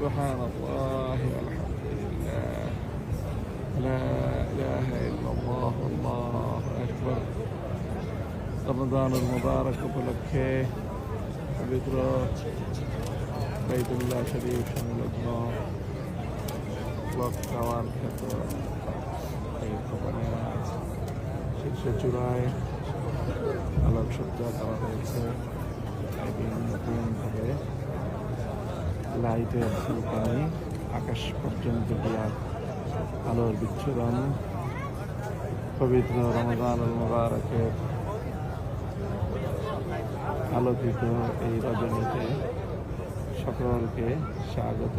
সুবহানাল্লাহি আলহামদুলিল্লাহ লা ইলাহা ইল্লাল্লাহ আল্লাহু আকবার। রমজানুল মুবারক উপলক্ষে পবিত্র বাইতুল্লাহ শরীফ সংলগ্ন ক্লক টাওয়ার খ্যাত এই ভবনের শীর্ষ চূড়ায় আলোকসজ্জা করা হয়েছে। নতুনভাবে লাইটের ফুলকানি আকাশ পর্যন্ত দিয়া আলোর বিচ্ছুরণ পবিত্র রমজানুল মুবারকের আলোকিত এই রজনীতে সকলকে স্বাগত।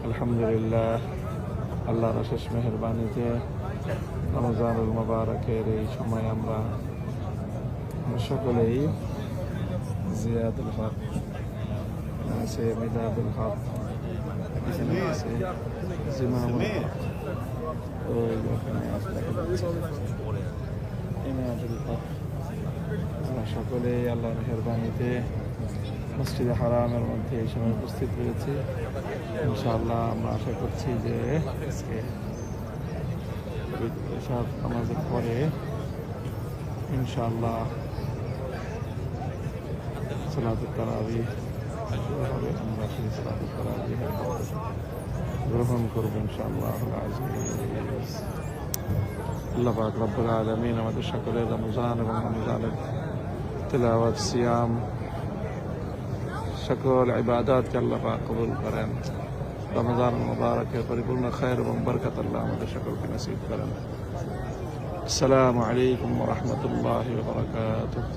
আলহামদুলিল্লাহ, আল্লাহর অশেষ মেহেরবানিতে রমজানুল মুবারকের এই সময় আমরা সকলেই জিয়াদুল হক আছে, মিলাদুল হক এখানে আছে, জিমামুল হক ওই ওখানে ইমাদুল হক। আমরা সকলেই আল্লাহর মেহেরবানিতে মসজিদে হারামের মধ্যে এই সময় উপস্থিত হয়েছি। ইনশাআল্লাহ আমরা আশা করছি যে আজকে সব আমাদের পরে ইনশাআল্লাহ সালাতুত তারাবিহ হবে। আমরা সেই সালাতুত তারাবিহের গ্রহণ করবো ইনশাআল্লাহ। আল্লাহ পাক রব্বুল আলামিন আমাদের সকলের রমজান এবং রমজানের তিলাওয়াত, সিয়াম, সকল ইবাদতকে আল্লাহ পাক কবুল করেন। রমজান মুবারকের পরিপূর্ণ খায়ের এবং বরকত আল্লাহ আমাদের সকলকে নসিব করেন। আসসালামু আলাইকুম ওয়া রাহমাতুল্লাহি ওয়া বারাকাতুহু।